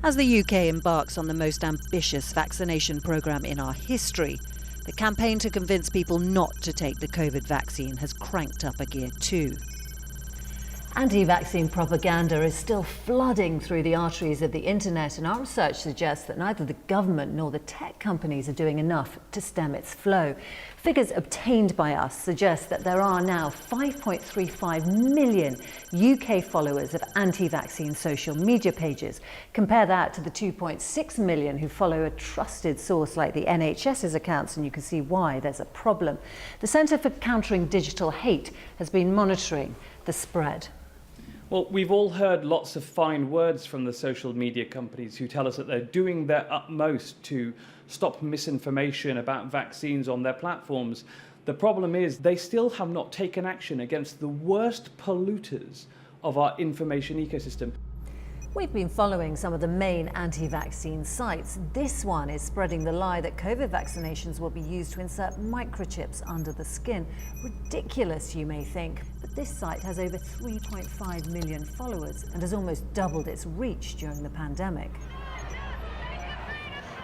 As the UK embarks on the most ambitious vaccination programme in our history, the campaign to convince people not to take the COVID vaccine has cranked up a gear too. Anti-vaccine propaganda is still flooding through the arteries of the internet, and our research suggests that neither the government nor the tech companies are doing enough to stem its flow. Figures obtained by us suggest that there are now 5.35 million UK followers of anti-vaccine social media pages. Compare that to the 2.6 million who follow a trusted source like the NHS's accounts, and you can see why there's a problem. The Centre for Countering Digital Hate has been monitoring the spread. Well, we've all heard lots of fine words from the social media companies who tell us that they're doing their utmost to stop misinformation about vaccines on their platforms. The problem is they still have not taken action against the worst polluters of our information ecosystem. We've been following some of the main anti-vaccine sites. This one is spreading the lie that COVID vaccinations will be used to insert microchips under the skin. Ridiculous, you may think, but this site has over 3.5 million followers and has almost doubled its reach during the pandemic.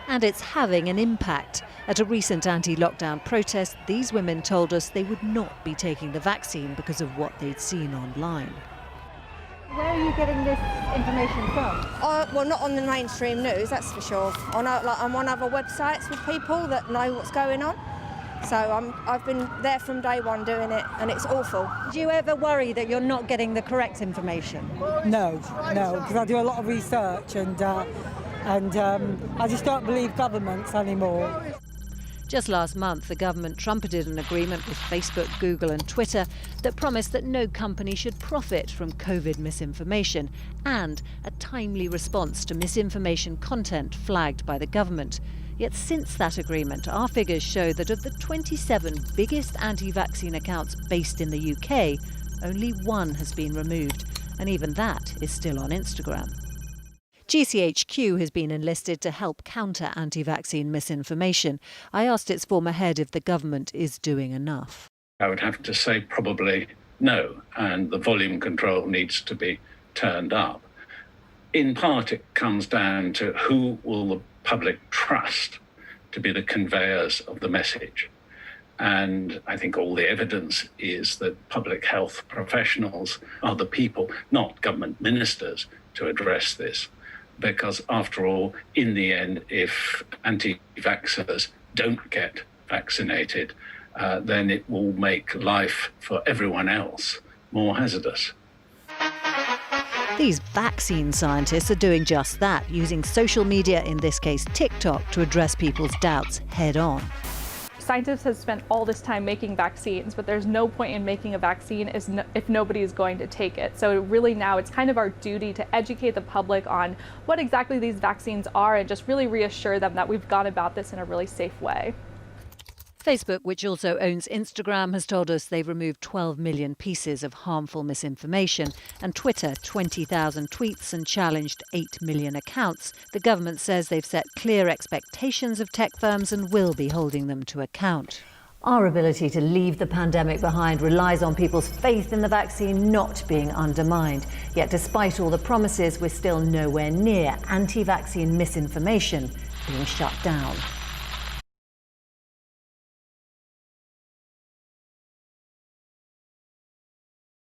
And it's having an impact. At a recent anti-lockdown protest, these women told us they would not be taking the vaccine because of what they'd seen online. Where are you getting this information from? Well, not on the mainstream news, that's for sure. I'm on other websites with people that know what's going on. So I've been there from day one doing it, and it's awful. Do you ever worry that you're not getting the correct information? No, because I do a lot of research and I just don't believe governments anymore. Just last month, the government trumpeted an agreement with Facebook, Google and Twitter that promised that no company should profit from COVID misinformation and a timely response to misinformation content flagged by the government. Yet since that agreement, our figures show that of the 27 biggest anti-vaccine accounts based in the UK, only one has been removed, and even that is still on Instagram. GCHQ has been enlisted to help counter anti-vaccine misinformation. I asked its former head if the government is doing enough. I would have to say probably no, and the volume control needs to be turned up. In part, it comes down to who will the public trust to be the conveyors of the message. And I think all the evidence is that public health professionals are the people, not government ministers, to address this. Because after all, in the end, if anti-vaxxers don't get vaccinated, then it will make life for everyone else more hazardous. These vaccine scientists are doing just that, using social media, in this case TikTok, to address people's doubts head on. Scientists have spent all this time making vaccines, but there's no point in making a vaccine if nobody is going to take it. So really now it's kind of our duty to educate the public on what exactly these vaccines are and just really reassure them that we've gone about this in a really safe way. Facebook, which also owns Instagram, has told us they've removed 12 million pieces of harmful misinformation, and Twitter 20,000 tweets and challenged 8 million accounts. The government says they've set clear expectations of tech firms and will be holding them to account. Our ability to leave the pandemic behind relies on people's faith in the vaccine not being undermined. Yet despite all the promises, we're still nowhere near anti-vaccine misinformation being shut down.